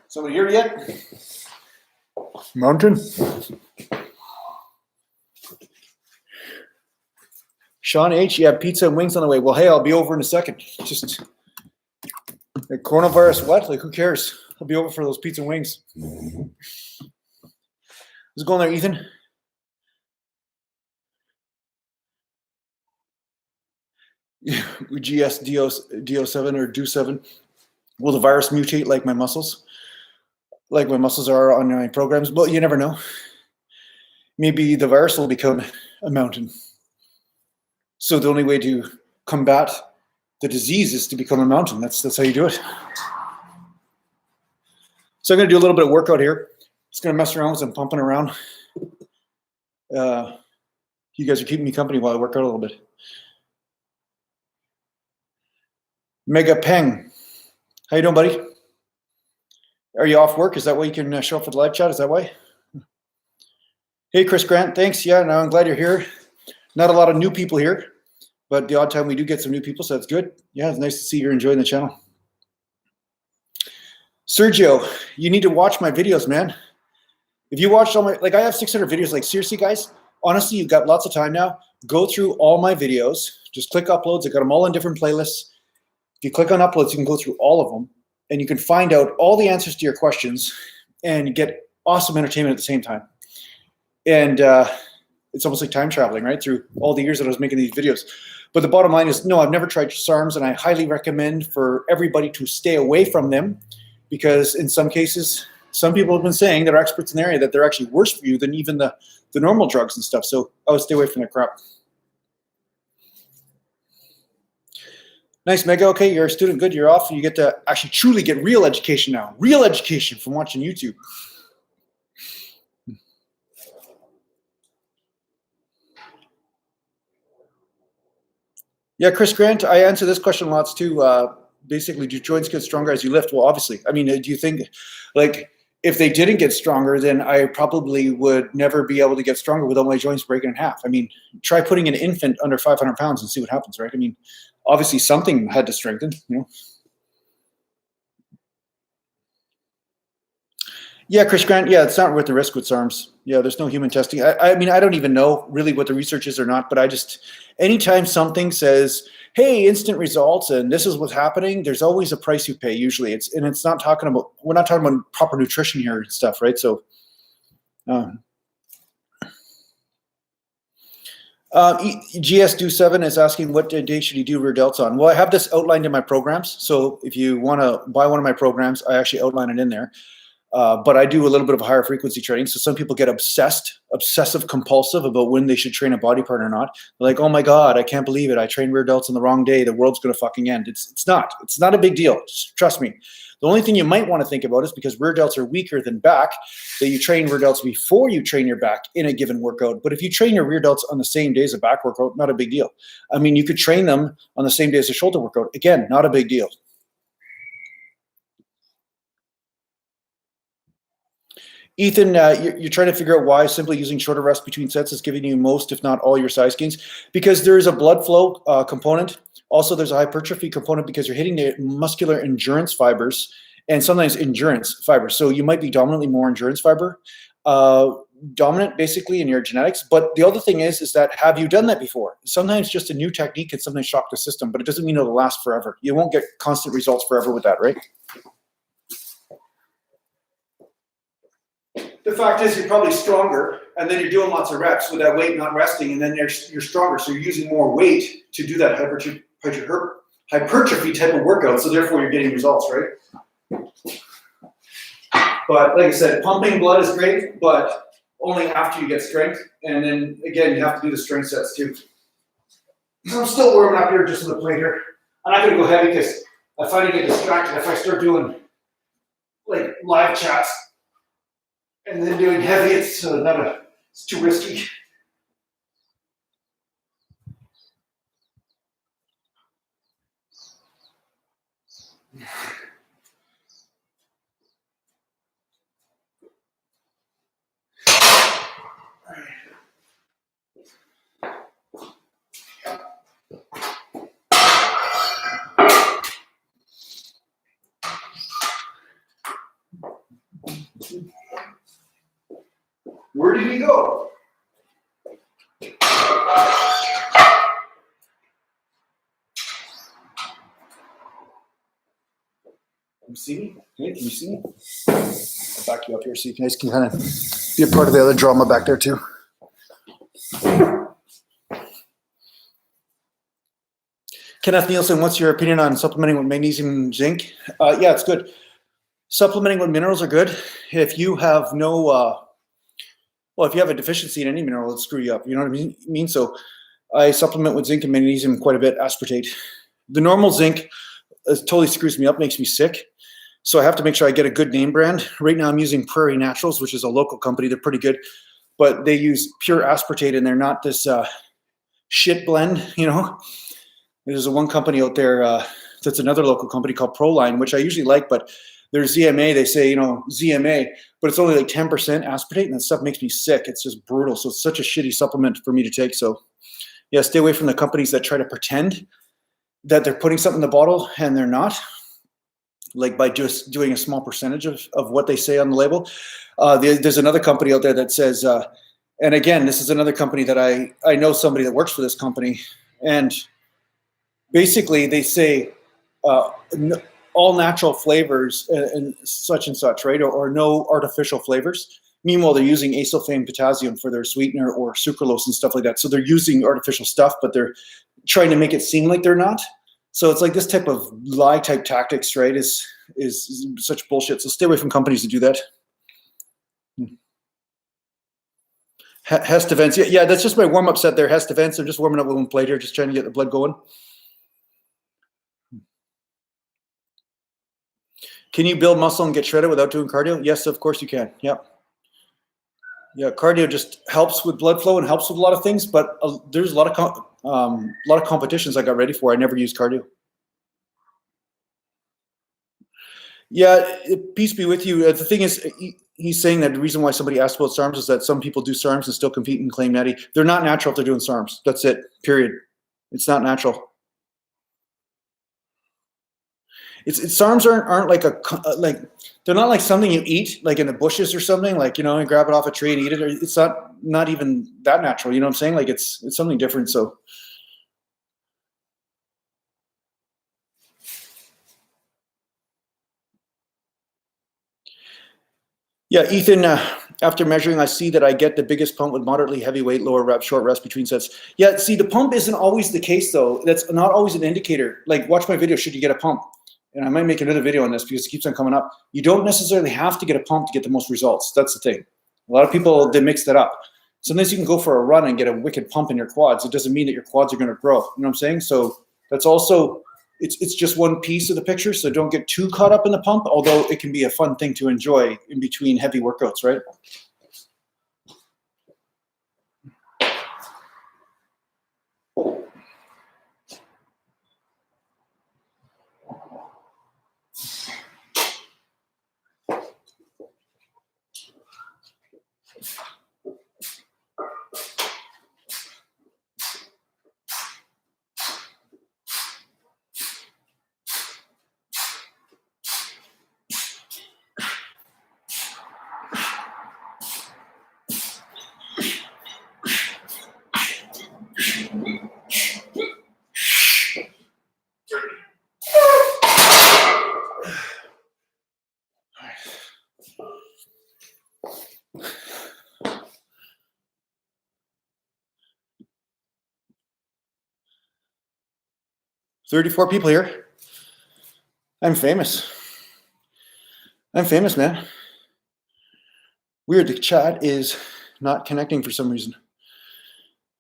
Somebody here yet? Mountain? Sean H, you have pizza and wings on the way. Well, hey, I'll be over in a second. Just like coronavirus, what? Like, who cares? I'll be over for those pizza and wings. How's it going there, Ethan? GS DO7 or DO7. Will the virus mutate like my muscles? Like my muscles are on my programs? Well, you never know. Maybe the virus will become a mountain. So the only way to combat the disease is to become a mountain. That's how you do it. So I'm going to do a little bit of workout here. Just going to mess around with some pumping around. You guys are keeping me company while I work out a little bit. Mega Peng. How you doing, buddy? Are you off work? Is that why you can show up for the live chat? Is that why? Hey, Chris Grant. Thanks. Yeah, no, I'm glad you're here. Not a lot of new people here, but the odd time we do get some new people, so that's good. Yeah, it's nice to see you're enjoying the channel. Sergio, you need to watch my videos, man. If you watched all my, like I have 600 videos, like seriously, guys, honestly, you've got lots of time now. Go through all my videos. Just click uploads. I got them all in different playlists. If you click on uploads, you can go through all of them and you can find out all the answers to your questions and get awesome entertainment at the same time. And it's almost like time traveling, right? Through all the years that I was making these videos. But the bottom line is, no, I've never tried SARMs, and I highly recommend for everybody to stay away from them because in some cases, some people have been saying that are experts in the area that they're actually worse for you than even the normal drugs and stuff. So I would stay away from that crap. Nice, Mega. Okay, you're a student. Good. You're off. You get to actually truly get real education now. Real education from watching YouTube. Yeah, Chris Grant, I answer this question lots too. Basically, do joints get stronger as you lift? Well, obviously. I mean, do you think, like, if they didn't get stronger, then I probably would never be able to get stronger without my joints breaking in half. I mean, try putting an infant under 500 pounds and see what happens, right? I mean, obviously something had to strengthen, you know. Yeah, Chris Grant, yeah, it's not worth the risk with SARMs. Yeah, there's no human testing. I mean, I don't even know really what the research is or not, but I just, anytime something says, hey, instant results and this is what's happening, there's always a price you pay usually. It's not talking about, we're not talking about proper nutrition here and stuff, right? So, GS27 is asking what day should you do rear delts on? Well, I have this outlined in my programs. So if you want to buy one of my programs, I actually outline it in there. But I do a little bit of higher frequency training. So some people get obsessive compulsive about when they should train a body part or not. They're like, oh my God, I can't believe it. I trained rear delts on the wrong day. The world's going to fucking end. It's not a big deal. Just trust me. The only thing you might want to think about is because rear delts are weaker than back, that you train rear delts before you train your back in a given workout. But if you train your rear delts on the same day as a back workout, not a big deal. I mean, you could train them on the same day as a shoulder workout. Again, not a big deal. Ethan, you're trying to figure out why simply using shorter rests between sets is giving you most, if not all, your size gains. Because there is a blood flow component. Also, there's a hypertrophy component because you're hitting the muscular endurance fibers and sometimes endurance fibers. So you might be dominantly more endurance fiber dominant, basically, in your genetics. But the other thing is that have you done that before? Sometimes just a new technique can sometimes shock the system, but it doesn't mean it'll last forever. You won't get constant results forever with that, right? The fact is you're probably stronger, and then you're doing lots of reps with that weight not resting, and then you're stronger. So you're using more weight to do that hypertrophy type of workout, so therefore you're getting results, right? But like I said, pumping blood is great, but only after you get strength. And then again, you have to do the strength sets too. So I'm still warming up here just on the plate here. I'm not gonna go heavy because I find I get distracted if I start doing like live chats and then doing heavy. It's it's too risky. Where did he go? Can you see me? Hey, can you see me? I'll back you up here so you guys can kind of be a part of the other drama back there too. Kenneth Nielsen, what's your opinion on supplementing with magnesium and zinc? Yeah, it's good. Supplementing with minerals are good. If you have no, well, if you have a deficiency in any mineral, it'll screw you up. You know what I mean? So I supplement with zinc and magnesium quite a bit, aspartate. The normal zinc totally screws me up, makes me sick. So I have to make sure I get a good name brand. Right now I'm using Prairie Naturals, which is a local company. They're pretty good, but they use pure aspartate and they're not this shit blend, you know? There's one company out there that's another local company called Proline, which I usually like, but their ZMA, they say, you know, ZMA, but it's only like 10% aspartate and that stuff makes me sick. It's just brutal. So it's such a shitty supplement for me to take. So yeah, stay away from the companies that try to pretend that they're putting something in the bottle and they're not. Like by just doing a small percentage of what they say on the label. There's another company out there that says, and again, this is another company that I know somebody that works for this company, and basically they say all natural flavors and such, right? Or no artificial flavors. Meanwhile, they're using acesulfame potassium for their sweetener or sucralose and stuff like that. So they're using artificial stuff, but they're trying to make it seem like they're not. So it's like this type of lie type tactics, right, is such bullshit. So stay away from companies that do that. Hest events. Yeah, that's just my warm-up set there. Hest events. I'm just warming up with one plate here, just trying to get the blood going. Can you build muscle and get shredded without doing cardio? Yes, of course you can. Yeah. Yeah, cardio just helps with blood flow and helps with a lot of things, but there's a lot of competitions I got ready for. I never used cardio. Yeah, peace be with you. The thing is, he's saying that the reason why somebody asked about SARMs is that some people do SARMs and still compete and claim natty. They're not natural if they're doing SARMs. That's it, period. It's not natural. SARMs aren't like like, they're not like something you eat like in the bushes or something, like, you know, and grab it off a tree and eat it. Or it's not even that natural. You know what I'm saying? Like it's something different. So yeah, Ethan, after measuring, I see that I get the biggest pump with moderately heavy weight, lower rep, short rest between sets. Yeah, see, the pump isn't always the case though. That's not always an indicator. Like watch my video, should you get a pump? And I might make another video on this because it keeps on coming up. You don't necessarily have to get a pump to get the most results. That's the thing. A lot of people, they mix that up. Sometimes you can go for a run and get a wicked pump in your quads. It doesn't mean that your quads are going to grow. You know what I'm saying? So that's also, it's just one piece of the picture. So don't get too caught up in the pump, although it can be a fun thing to enjoy in between heavy workouts, right? 34 people here. I'm famous. I'm famous, man. Weird, the chat is not connecting for some reason.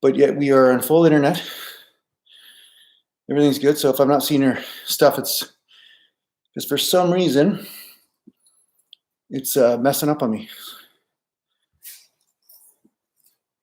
But yet we are on full internet. Everything's good. So if I'm not seeing your stuff, it's because for some reason it's messing up on me.